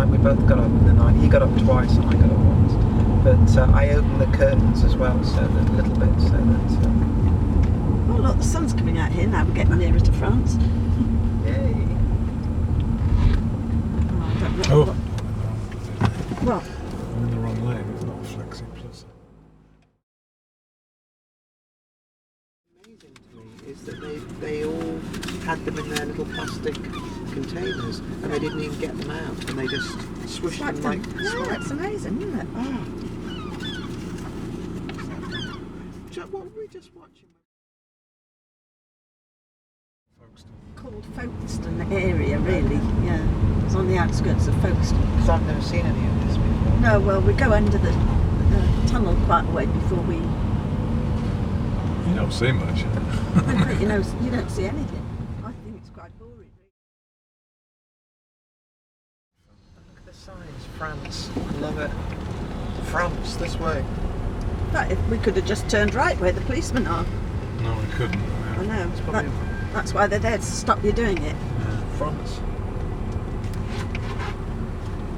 we both got up in the night. He got up twice and I got up once. But I opened the curtains as well, so that a little bit, so that... Oh look, the sun's coming out here now. We're getting nearer to France. Yay! Oh, I don't know. Oh! What? I'm in the wrong lane, it's not Flexi Plus. Amazing to me is that they all had them in their little plastic containers and they didn't even get them out and they just swished them like... Yeah, that's amazing, isn't it? Oh. What were we just watching? Called Folkestone area, really. Yeah, it's on the outskirts of Folkestone. Because I've never seen any of this before. No, well, we go under the tunnel quite a way before we... You don't see much. You know, you don't see anything. I think it's quite boring. Look at the signs, France. I love it. France, this way. But if we could have just turned right where the policemen are. No, we couldn't. I know. It's probably That's why they're there, to stop you doing it. France.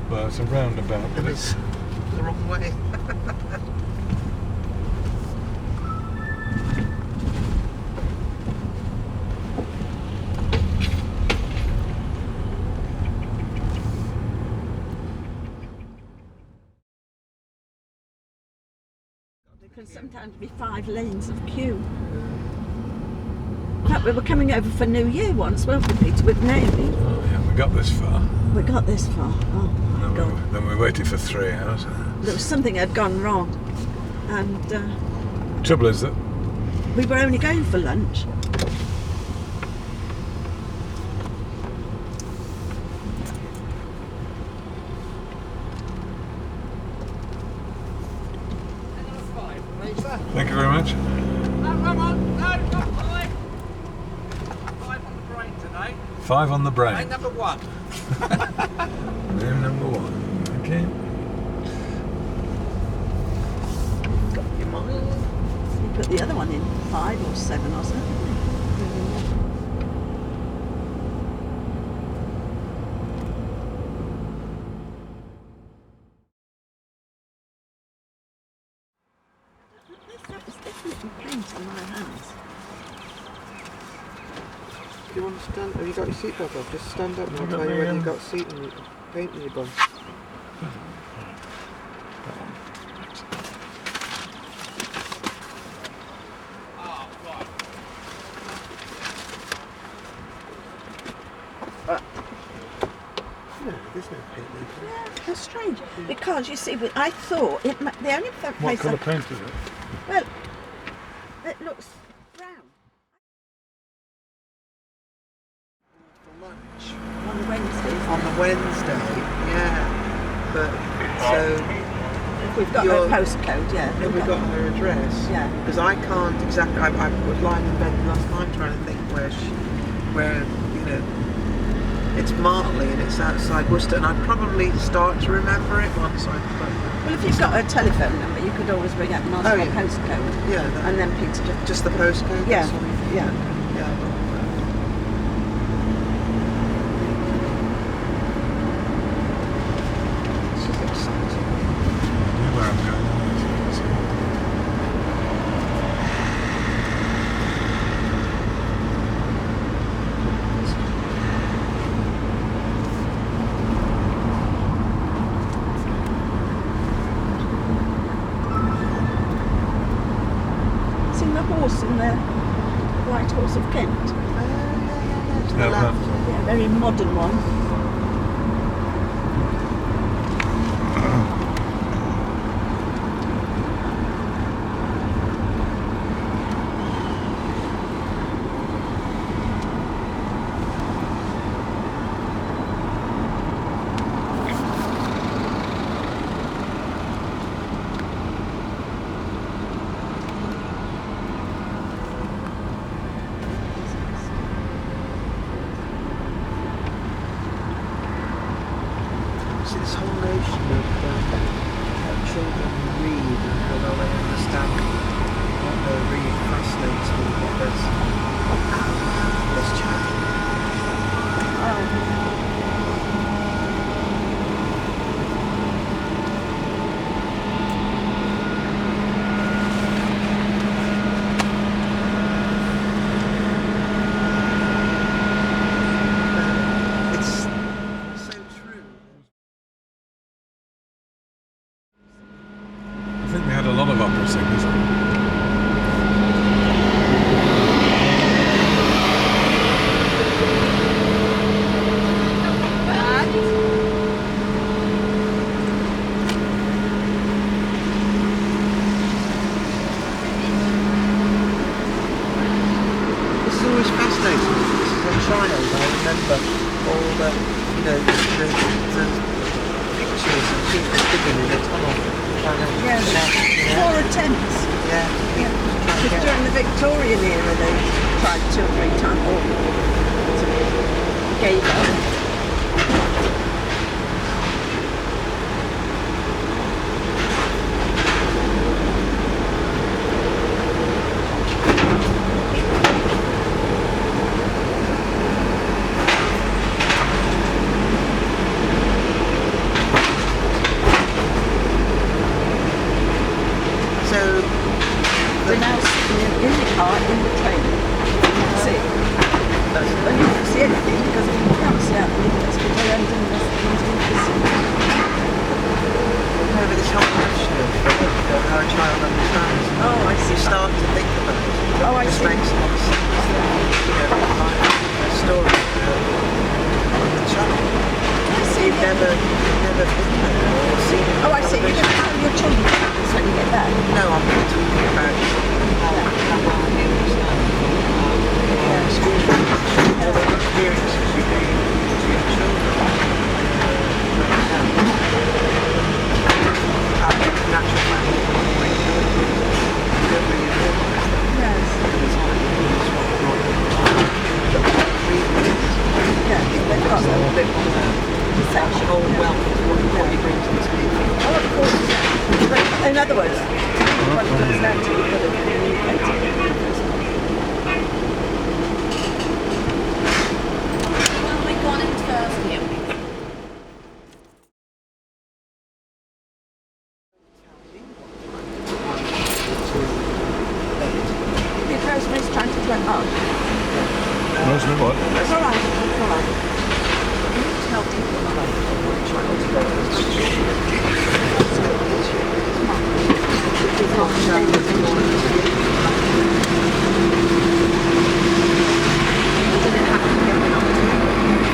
Well, it's a roundabout, but And it's... it's the wrong way. There can sometimes be 5 lanes of queue. In fact, we were coming over for New Year once, weren't we, Peter, with Naomi? Oh yeah, we got this far. We got this far. Oh my God. Then we waited for 3 hours. There was something had gone wrong. And Trouble is that we were only going for lunch. Thank you very much. No, come on, no, not 5. 5 on the brain today. 5 on the brain. Lane number 1. Name number 1. Okay. Got your money. We put the other one in 5 or 7 or something. There's definitely paint on my hands. Do you want to stand? Have you got your seatbelt on? Just stand up and I'll I've got tell you my, whether you've got paint in your bum. Oh, right. No, there's no paint there. Yeah, that's strange. Because you see, I thought it. The only What place colour paint is it? well, it looks brown For lunch. on the Wednesday. On the Wednesday, yeah. But, so... If we've got Your- her postcode, yeah. Have we got her address? Yeah. Because I can't exactly. I was lying in bed last night trying to think where you know, it's Martley and it's outside Worcester, and I'd probably start to remember it once I. Well, if you've got her telephone number, you could always ring up and ask Oh, her yeah. postcode. Yeah. That, And then Peter just the postcode. Yeah, that's all you- yeah. Yeah. She's excited. I know where I'm going. seen the horse in the White Horse of Kent. To the No, left. Yeah, very modern one. See this whole notion of how children read and how well they understand what they read fascinates me because this chap. keep digging in the tunnel. Trying to Yeah, yeah. 4 attempts. Yeah. Yeah. Trying to Because get- during the Victorian era, they tried 2 or 3 times, or gave up. So, We're now sitting in the car, in the train. That's it. that's But you can't see anything because you can't see out the windows because they're under the over this whole notion of how a child understands. Oh, I see. You start to think about it. Oh, I It just see. makes a lot of sense. Like a story of the child. I see. You've never been there or seen it. Oh, I see. You can tell your children this when you get back. No, I'm not talking about how well you understand all the experiences you gave to your children. Natural fact, you don't really realise that. Yes. It's not Yeah, they've got a them. bit more Perception. whole wealth of what you bring to the table. Oh, of course. But in other words, what it comes down to, you've got to communicate it. Well, we've gone in first here. If Rosemary's trying to get up. Rosemary, what? It's all right. It's all right. Can you tell people about your child to go to the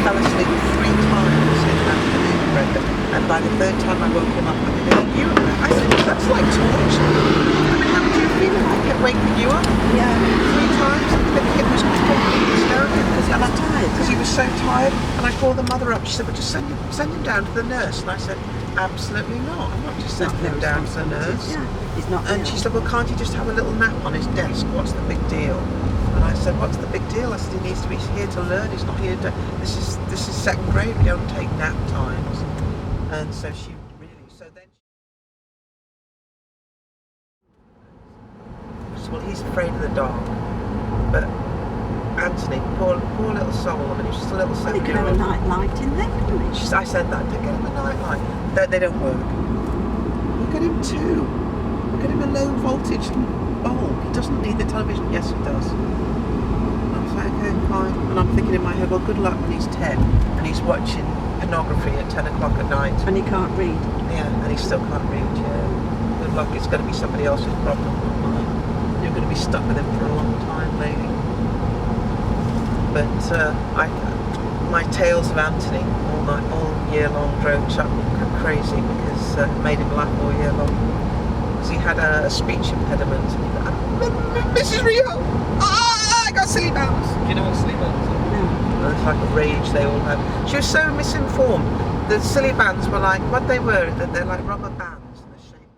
fell asleep 3 times in the afternoon, Brenda, and by the 3rd time I woke him up, I said, that's like torture. I mean, how would you feel if I kept waking you up Yeah. 3 times? The kid was completely hysterical because he was so tired, and I called the mother up. She said, well, just send him down to the nurse. And I said, absolutely not. I'm not just sending him down to the nurse. Yeah. He's not. And she said, well, can't he just have a little nap on his desk? What's the big deal? And I said, what's the big deal? I said, he needs to be here to learn. He's not here to... This is 2nd grade. We don't take nap times. And so she really... So then... Well, he's afraid of the dark. But Anthony, poor little soul. I mean, he's just a little Well, you can have a 7-year-old. night light in there, couldn't you? I said that. Get him a night light. They don't work. We'll get him 2. We'll get him a low voltage bulb. He doesn't need the television. Yes, he does. And I was like, okay, fine. And I'm thinking in my head, well, good luck when he's 10 and he's watching pornography at 10 o'clock at night. And he can't read. Yeah, and he still can't read. Yeah. Good luck. It's going to be somebody else's problem, not mine. You're going to be stuck with him for a long time, lady. But my tales of Anthony all year long drove Chuck crazy because it made him laugh all year long. Because he had a speech impediment. Mrs. Rio, I got silly bounds. Do you know what sleep is? And it's like a rage they all had. She was so misinformed. The silly bands were like what they were. They're like rubber bands in the shape.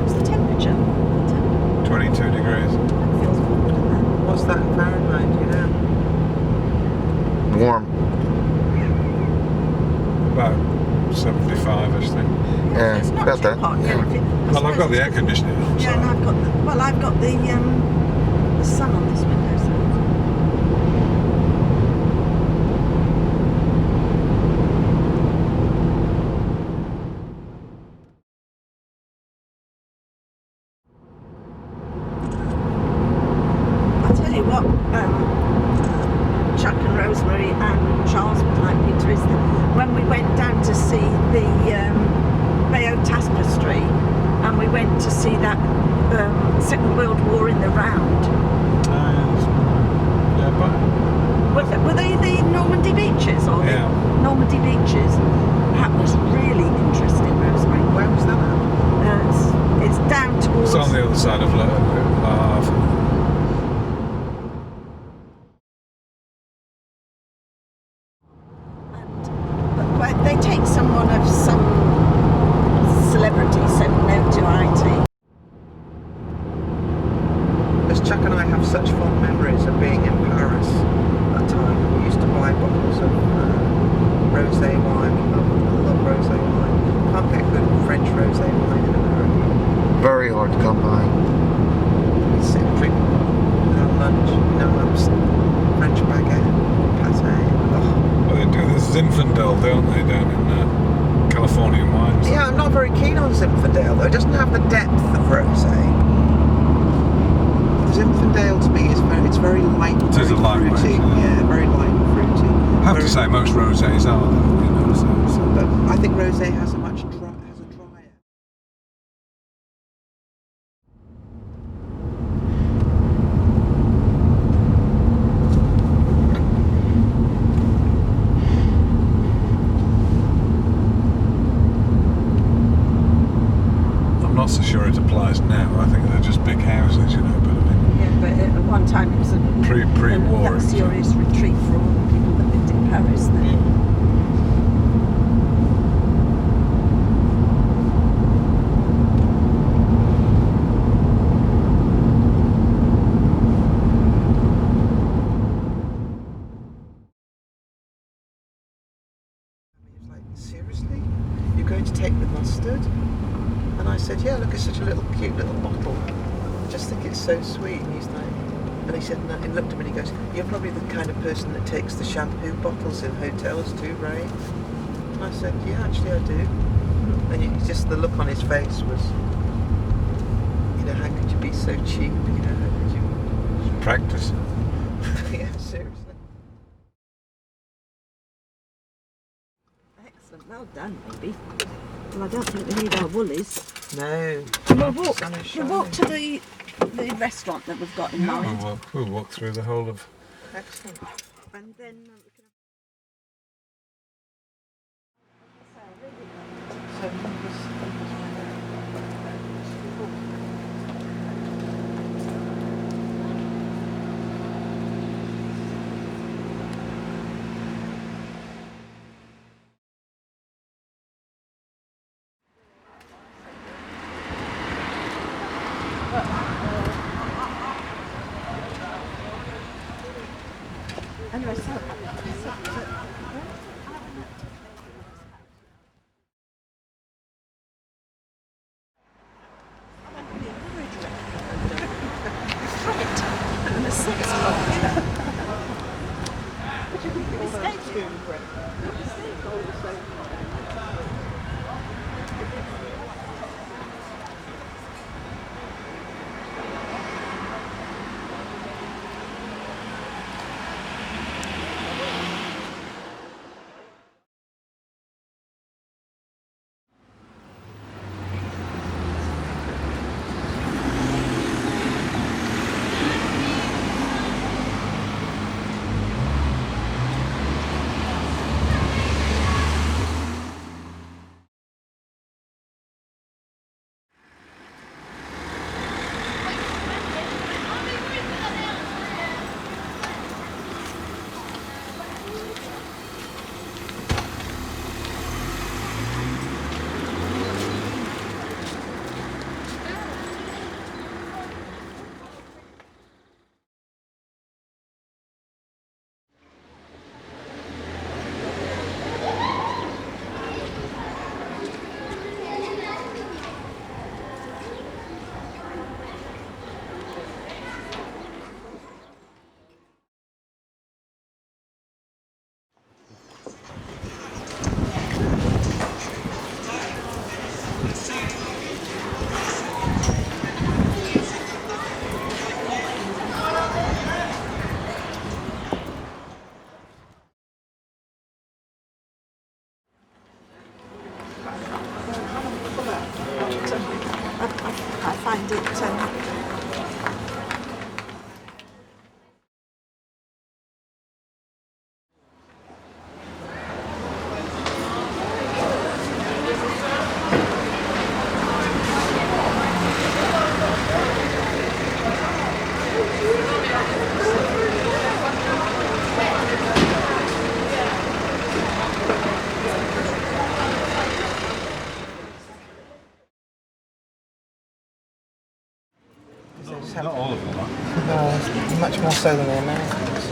What's the temperature? 22 degrees. That feels cold, doesn't it? What's that in Fahrenheit? Do you know? Warm. About 75-ish thing. Yeah, It's not about too that. hot. Yeah. Well, I've got the air conditioning on, so... Yeah, and I've got the sun on this window. So. I'll tell you what, Chuck and Rosemary and Charles would like Peter is that when we went down to see the Bayeux Tapestry and we went to see that Second World War in the round. Yeah, but... Were they the Normandy beaches or Yeah. the Normandy beaches? That was really interesting, Rosemary. Where was that at? It's down towards. It's on the other side of Le Havre. fond memories of being in Paris that time. We used to buy bottles of rosé wine. I love rosé wine. Can't get good French rosé wine in America. Very hard to come by. We sit and drink our lunch, French baguette, pâté. Oh. Well, they do this Zinfandel, don't they, down in Californian wines? Yeah, I'm not very keen on Zinfandel though. It doesn't have the depth of rosé. Zinfandel to me is very light. It is a lightweight, fruity. Yeah, very light and fruity. I have to say, most rosés are, though, you know. So. But I think rosé has a drier. I'm not so sure it applies now. I think they're just big houses, you know. But I mean, Yeah, but at one time it was a pre-war. luxurious retreat for all the people that lived in Paris then. He was like, seriously? You're going to take the mustard? And I said, yeah, look, it's such a cute little bottle. I just think it's so sweet. And he's like, and he said, no, he looked at me and he goes, you're probably the kind of person that takes the shampoo bottles in hotels too, right? And I said, yeah, actually I do. And just the look on his face was, you know, how could you be so cheap? You know, how could you? Practice. Yeah, seriously. Excellent, well done, baby. Well, I don't think we need our woolies. No. We'll walk, Sun is we'll walk shining. to the restaurant that we've got in mind. We'll walk through the whole of. Excellent. And then we can So he was anyway, so than the Americans.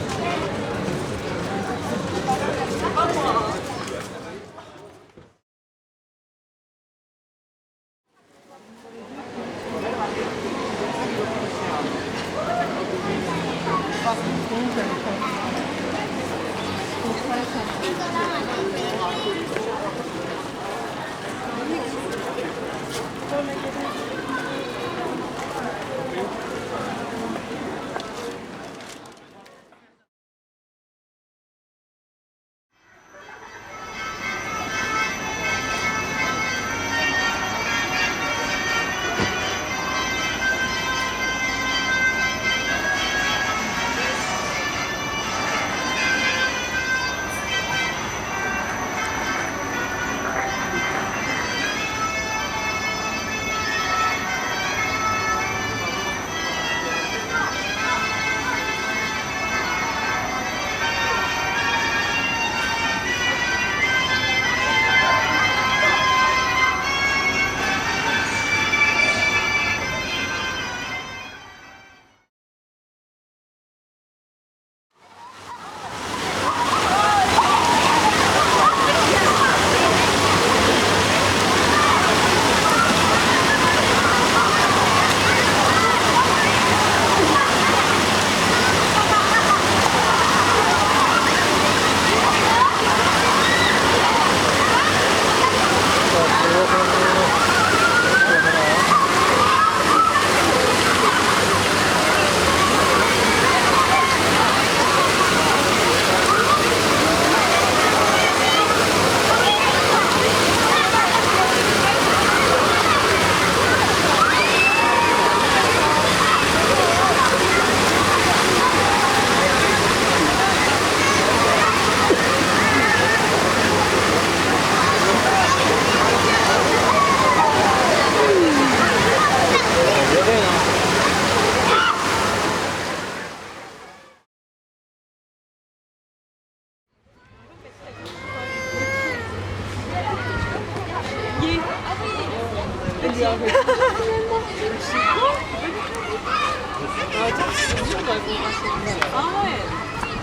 Ah ouais.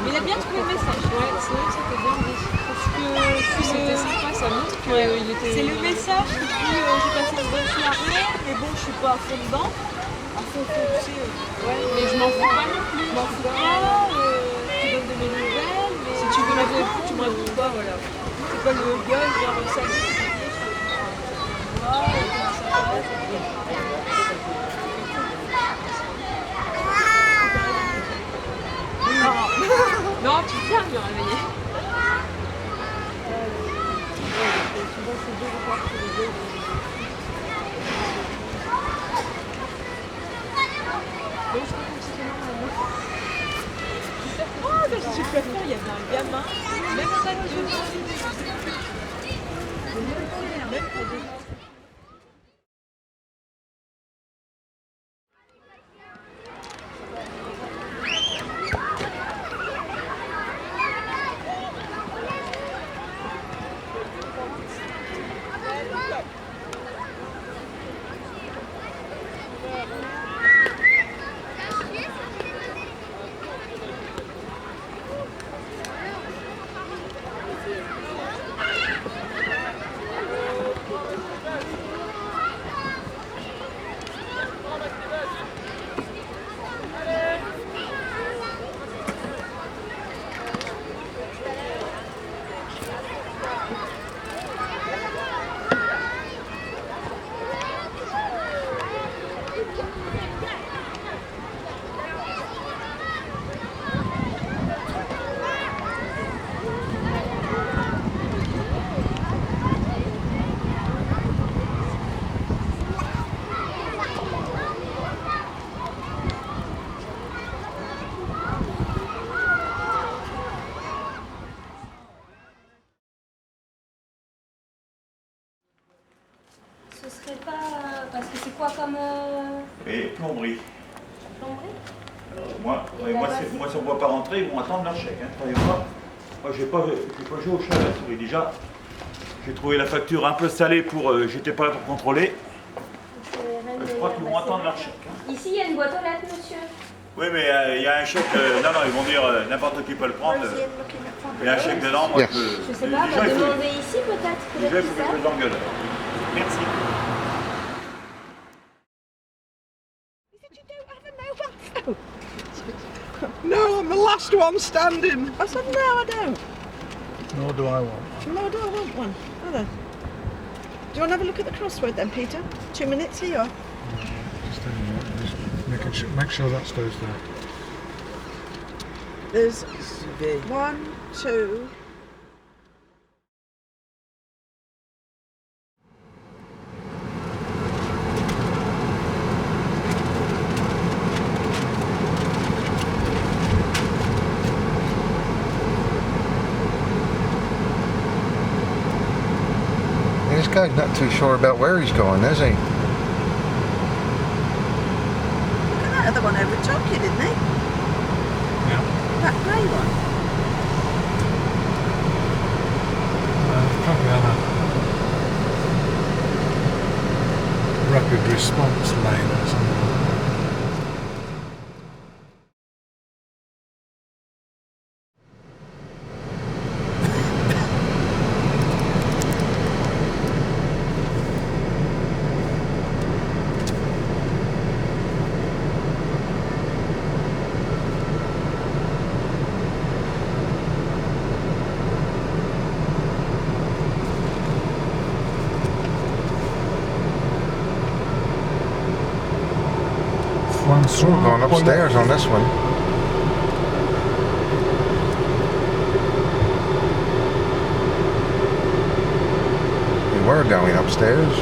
Mais il a bien trouvé le message. Ouais, c'est vrai que c'était bien dit. Parce que c'était sympa, ça montre que il était... C'est le message qui dit j'ai passé une bonne soirée, mais bon, je suis pas à fond dedans. À fond, tu sais. Ouais, mais je m'en fous pas non plus. Je m'en fous pas, tu donnes de mes nouvelles, mais si tu veux la voir, tu me réponds pas, voilà. C'est pas le gars, genre, salut, c'est bien, non, tu viens de me réveiller. Oh, dans ce plafond, il y avait un gamin, même pas de jeu. Même pas de jeu. Ce serait pas... Parce que c'est quoi comme... Et plomberie. Plomberie Moi, si on ne voit pas rentrer, ils vont attendre leur chèque. Hein. Croyez pas. Moi, j'ai pas joué au chat à la souris. Déjà, j'ai trouvé la facture un peu salée pour... j'étais pas là pour contrôler. Je crois qu'ils vont attendre leur chèque. Hein. Ici, il y a une boîte aux lettres, monsieur. Oui, mais il y a un chèque. Non, non, ils vont dire n'importe qui peut le prendre. Il y a un chèque dedans, moi Je sais pas, déjà, il faut, demander ici peut-être. déjà, il faut que je l'engueule. Merci. No, I'm the last one standing. I said, no, I don't. Nor do I want. No, do I want one? Either. Do you want to have a look at the crossword then, Peter? 2 minutes, here you are. Just anyway, make sure that stays there. There's 1, 2... This guy's not too sure about where he's going, is he? Look at that other one overtook you, didn't he? Yeah. That grey one. Probably on a rapid response lane or something. We're going upstairs on this one. We were going upstairs.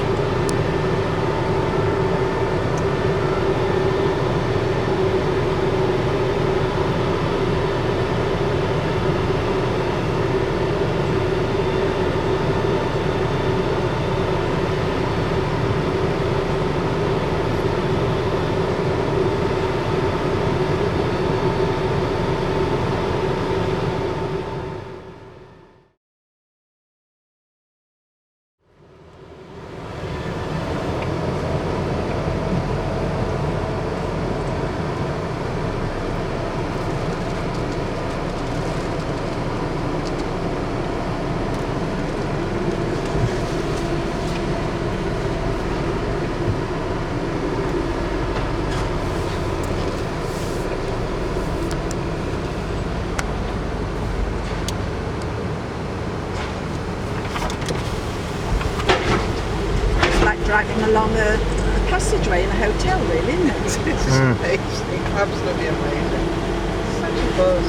Driving along a passageway in a hotel, really, isn't it? It's amazing, absolutely amazing. Such a buzz.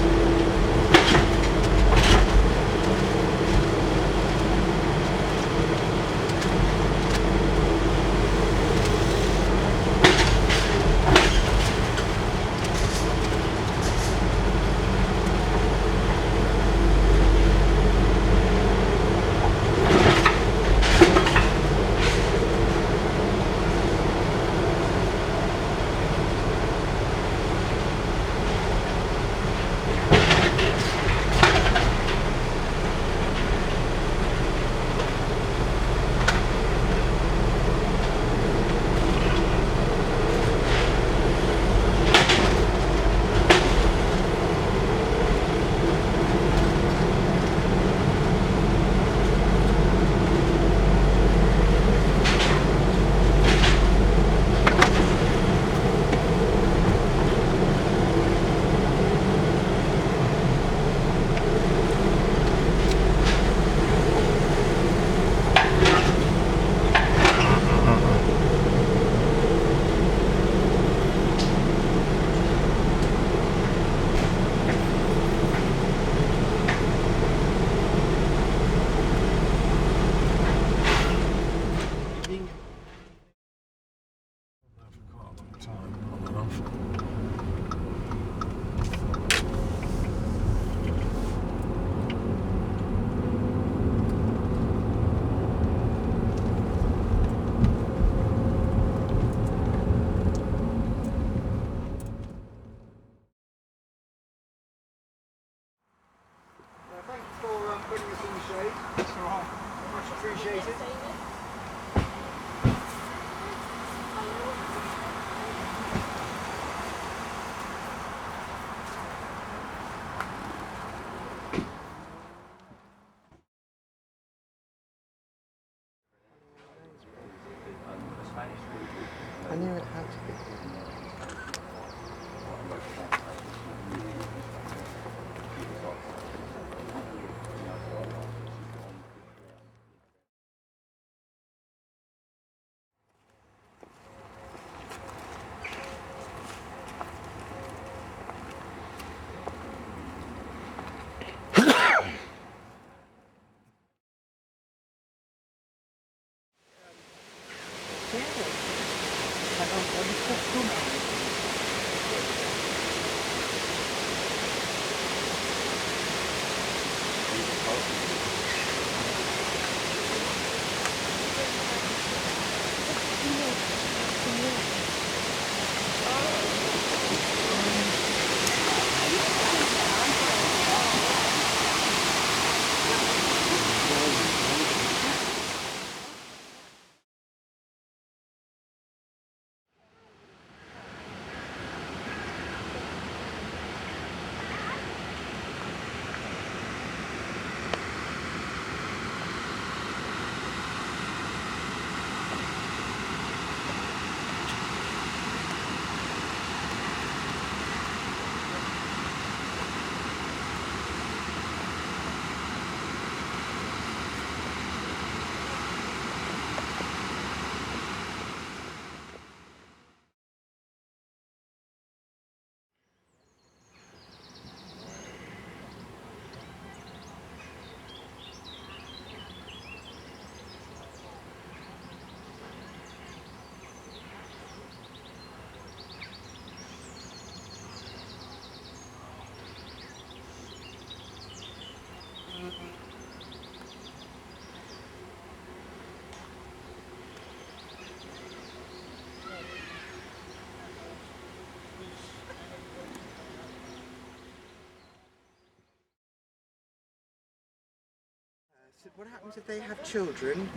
So what happens if they have children,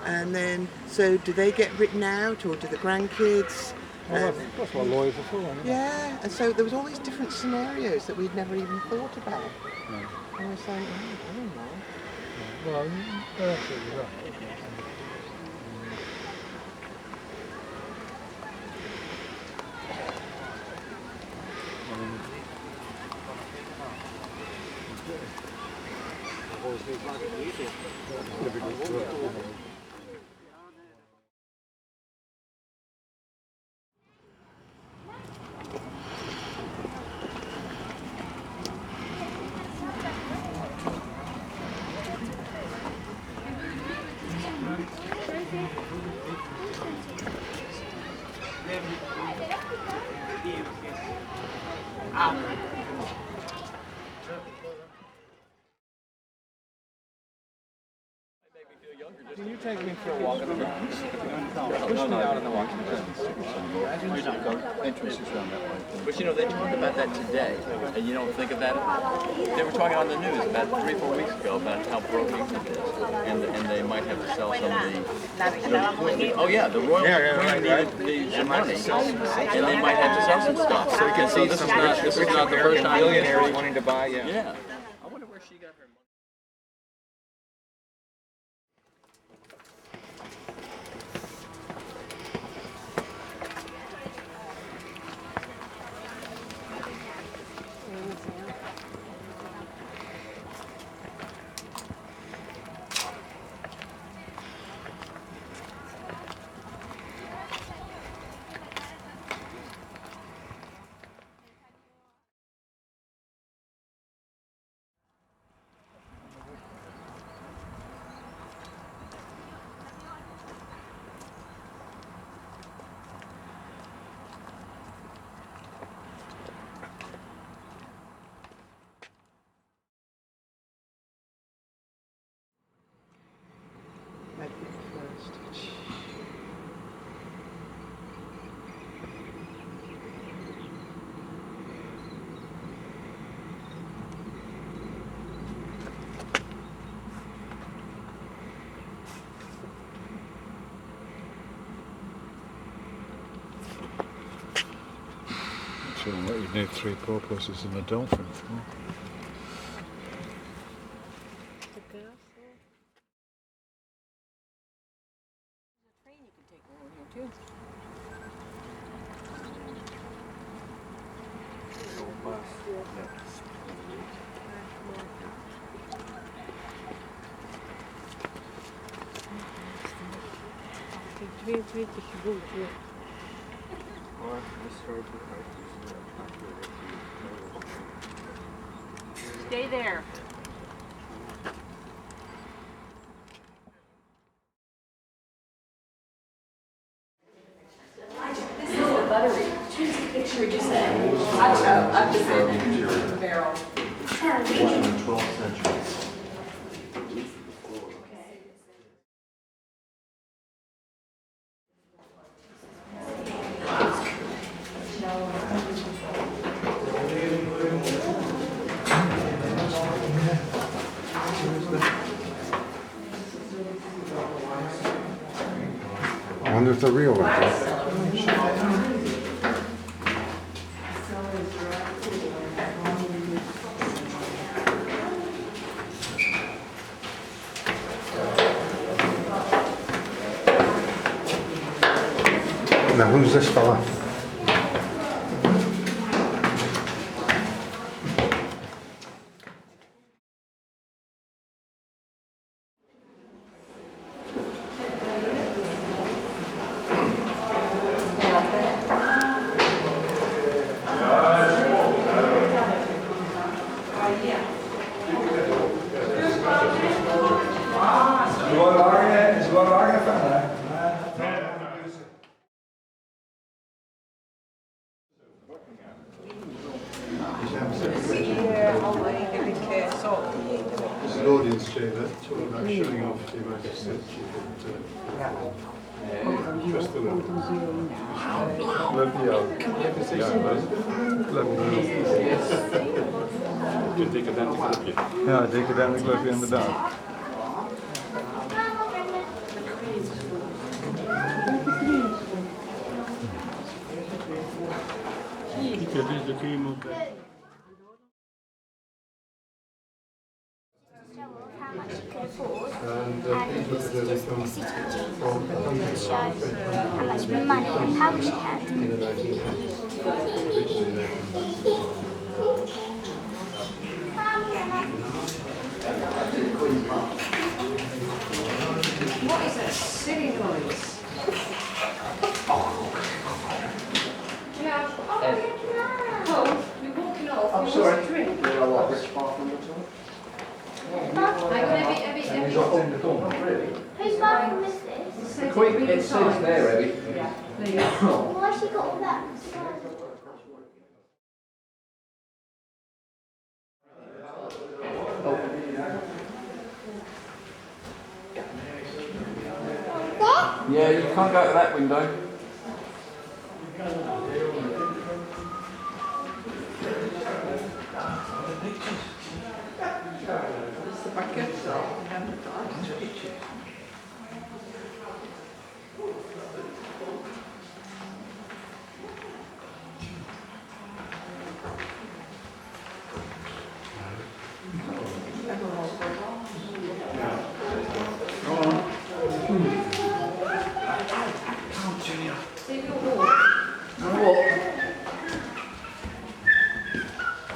and then so do they get written out, or do the grandkids? Well, that's what lawyers are for, isn't it? Yeah, and so there was all these different scenarios that we'd never even thought about. No. And I was saying, oh, I don't know. Well, they're absolutely right. Can you take me for a walk on the grounds? Push me out on the walk on the grounds. Entrances around that way. But you know, they talked about that today, and you don't think of that. They were talking on the news about 3-4 weeks ago about how broken it is, and they might have to sell some of the. Oh yeah, the royal needed the money, and they might have to sell some stuff. So you can see this is not the first time Millionaires wanting to buy, yeah. Yeah. I wonder where she got her money. So you'd need 3 porpoises and a dolphin. Stay there. This is the buttery. Choose the picture you say. I'm just saying the barrel. 12th century. I wonder if they're real or not. Now, who's this fella? There's an audience chamber, talking about showing off to Your Majesty. Just the one. Ja, decadent clubje inderdaad. de cream op. How much you could afford, And and these just a city chief to show how much money and power she had. in the 19th. What is that silly noise? You're walking off. I'm sorry. Drink. There are what, which bathroom at all? Whose bathroom is this? It says there, Eddie. Why has she got all that? Yeah, you can't go to that window.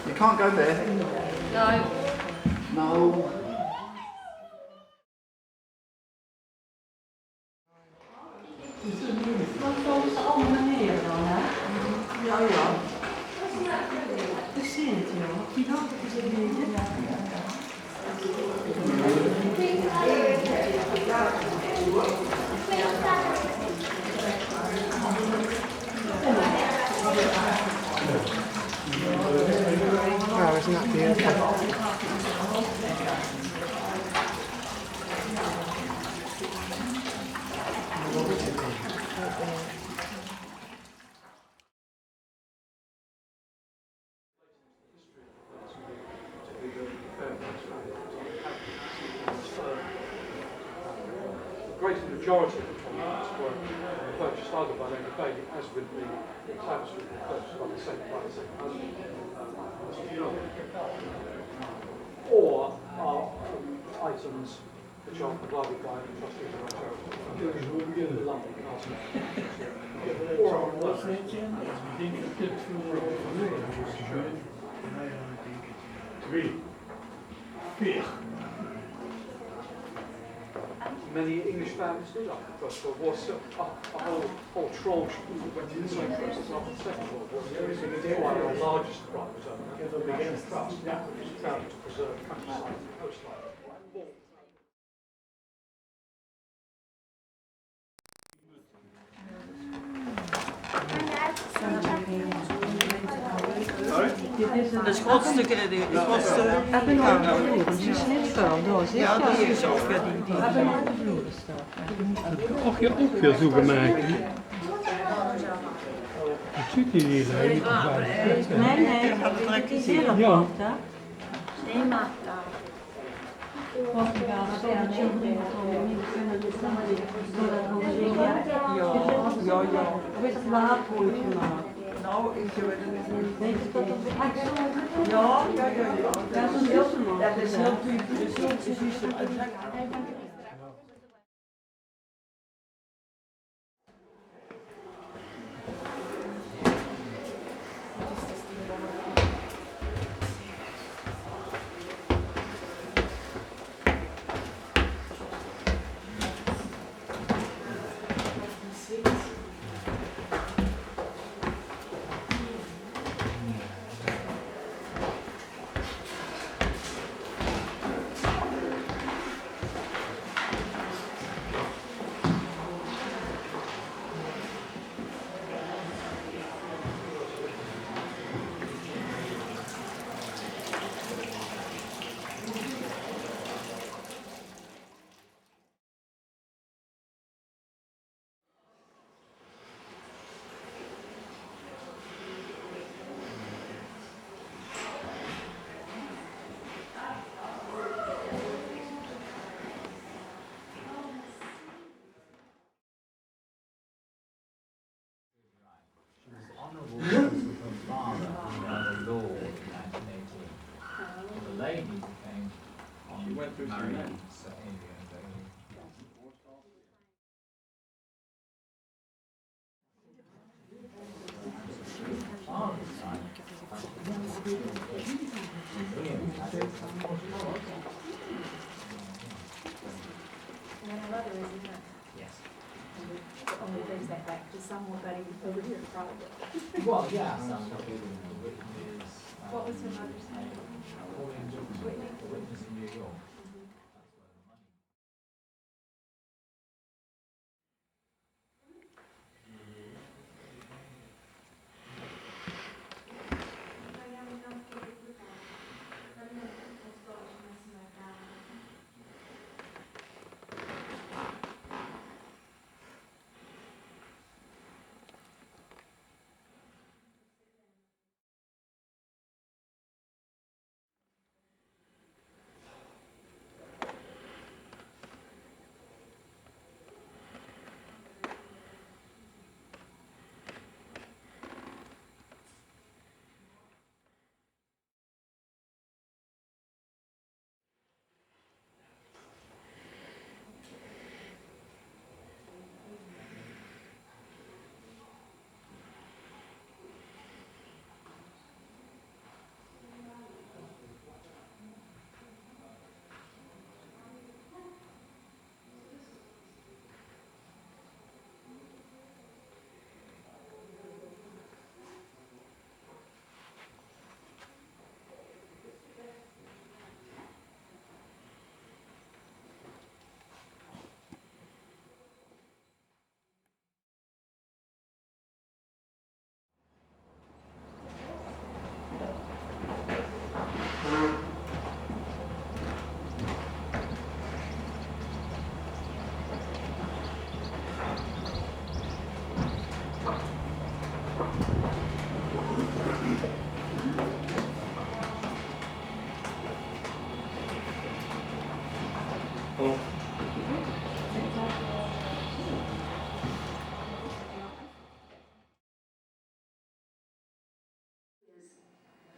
You can't go there. No. No. Wat volgens de andere meneer dan, hè? Ja, ja. Dat is het, joh. Die had het gezien niet, Oh, isn't that beautiful? The great majority of the contracts were purchased either by Labour Bailey, as with the tapestry purchased by the same husband, or are items which are provided by the trustees of our charity, the London Castle. Or are many English families do that, because there was a whole tranche that went in the same process after the Second World War. One of our largest private owner, the National Trust, which is founded to preserve countryside and coastline. Dat is grootstukken, die grootste kamer. Die is net vuil, door. Ja, dat is ongeveer die. Och, je ook veel zo gemaakt. Dat ziet hij niet, hè? Nee, dat is heel apart, hè? Nee, maar Portugal, Spanje, ja. Hoe is het laatwoord gemaakt? Nou, ik weet het niet. Weet je dat dat ja. Dat is een heel man. Dat is heel typisch. lady became She went through some married men. Sir Henry and And then another is in that. yes. It only brings that back to some more buddy over here, probably. Well, yeah, some people Whitney is. What was her mother's name? Whitney. Whitney's in New York.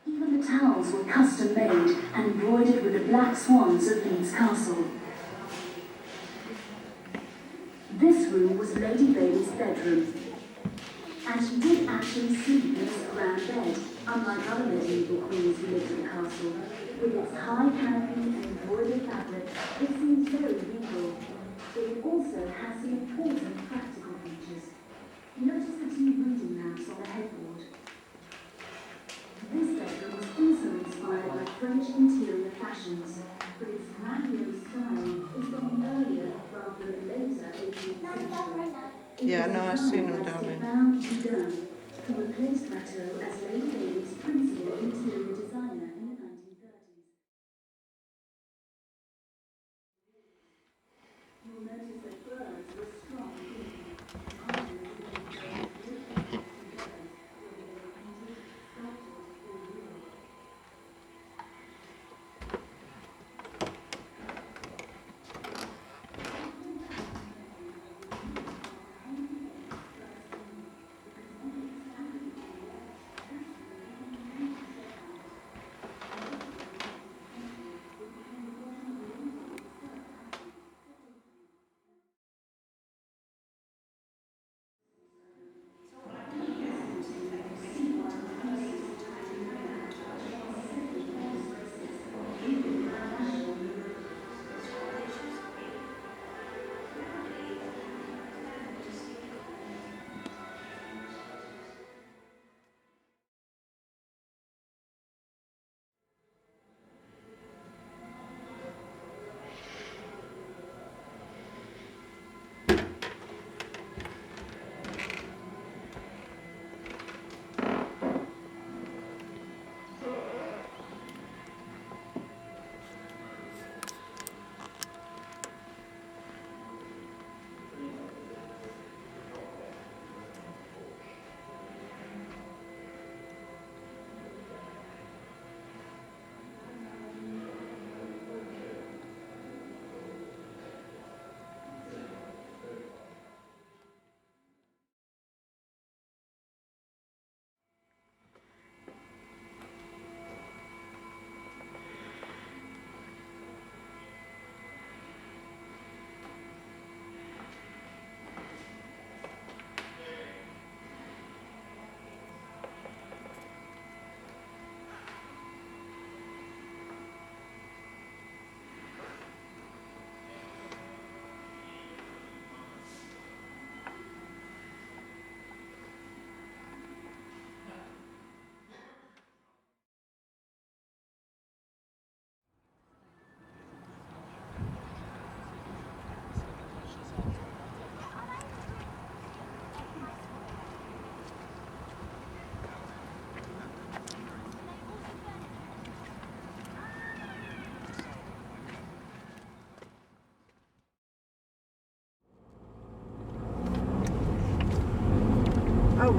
Even the towels were custom made and embroidered with the black swans of Leeds Castle. This room was Lady Bailey's bedroom, and she did actually sleep in this grand bed, unlike other medieval queens who lived in the castle. With its high canopy and embroidered fabric, it seems very regal. But it also has some important practical features. Notice the two reading lamps on the headboard. This bedroom was also inspired by French interior fashions, but its grandiose style is from earlier rather than later 18th century. Yeah, no, I've seen them, darling. Bound to done, who replaced Watteau as Lady Bailey's principal interior designer in the 1930s. You'll notice that birds were strong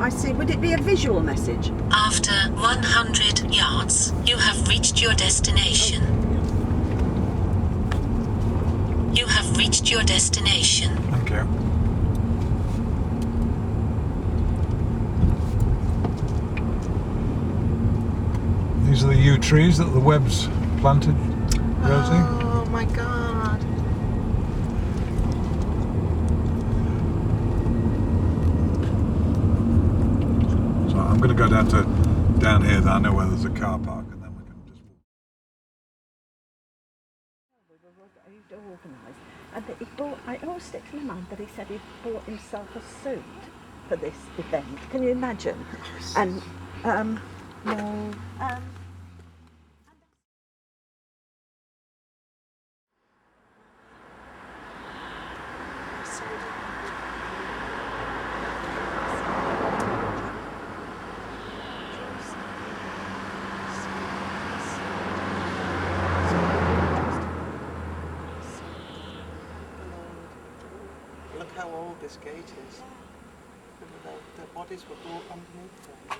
I see. Would it be a visual message? After 100 yards, you have reached your destination. You have reached your destination. Thank you. These are the yew trees that the Webbs planted, Rosie. Oh my God. So I'm going to go down here. I know where there's a car park, and then we can just walk. Organised, and that he bought. It always sticks in my mind that he said he bought himself a suit for this event. Can you imagine? And no. Look how old this gate is. The bodies were brought underneath there.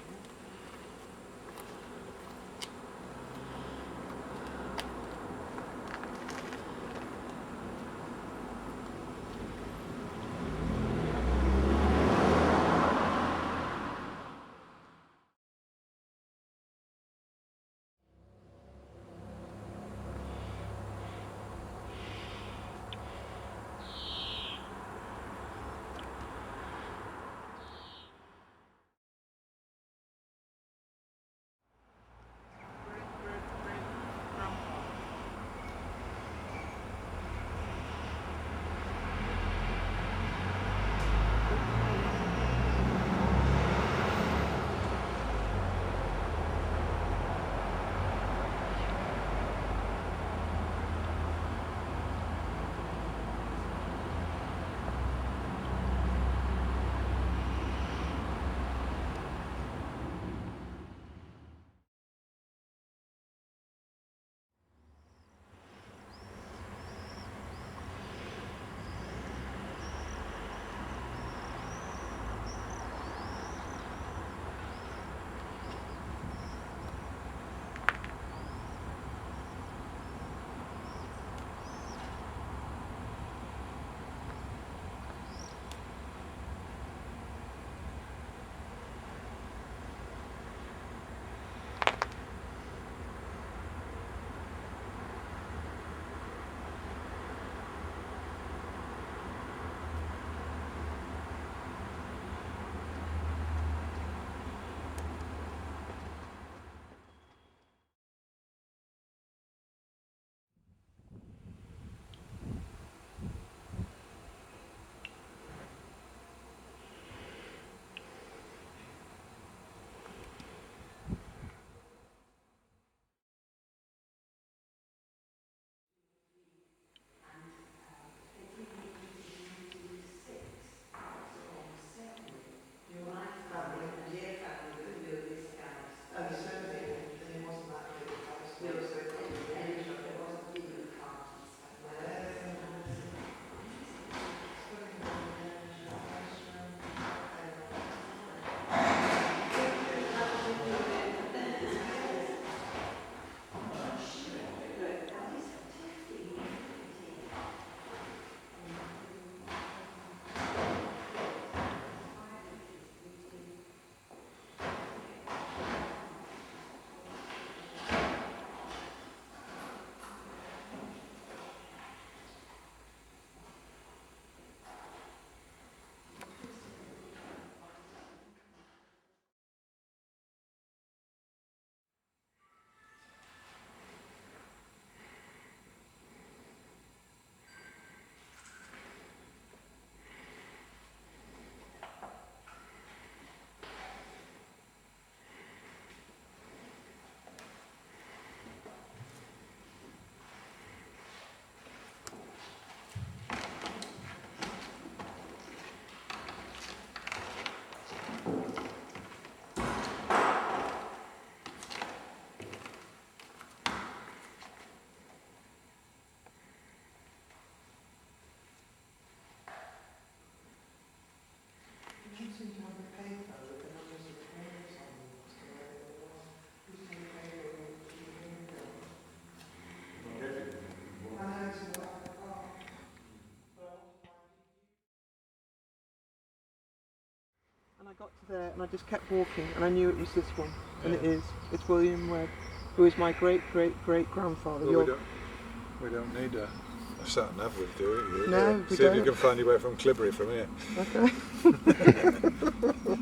got to there and I just kept walking and I knew it was this one, and it is. It's William Webb, who is my great grandfather. Well, we don't need a sat nav with do it. No, we See don't. if you can find your way from Clibbery from here. Okay.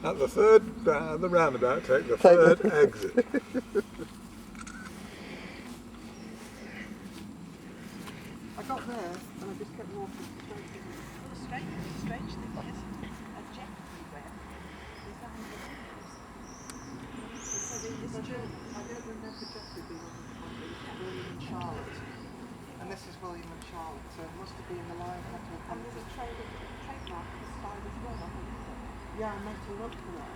At the roundabout, take the third exit. I got there and I just kept walking. The strange thing is, a Jeffrey Webb is on the news. So this journey, I don't remember Jeffrey being on the front, it was William and Charlotte. And this is William and Charlotte, so it must have been the line had to have and there's a trademark for Spider's Web, I think. Yeah, I meant to look for that.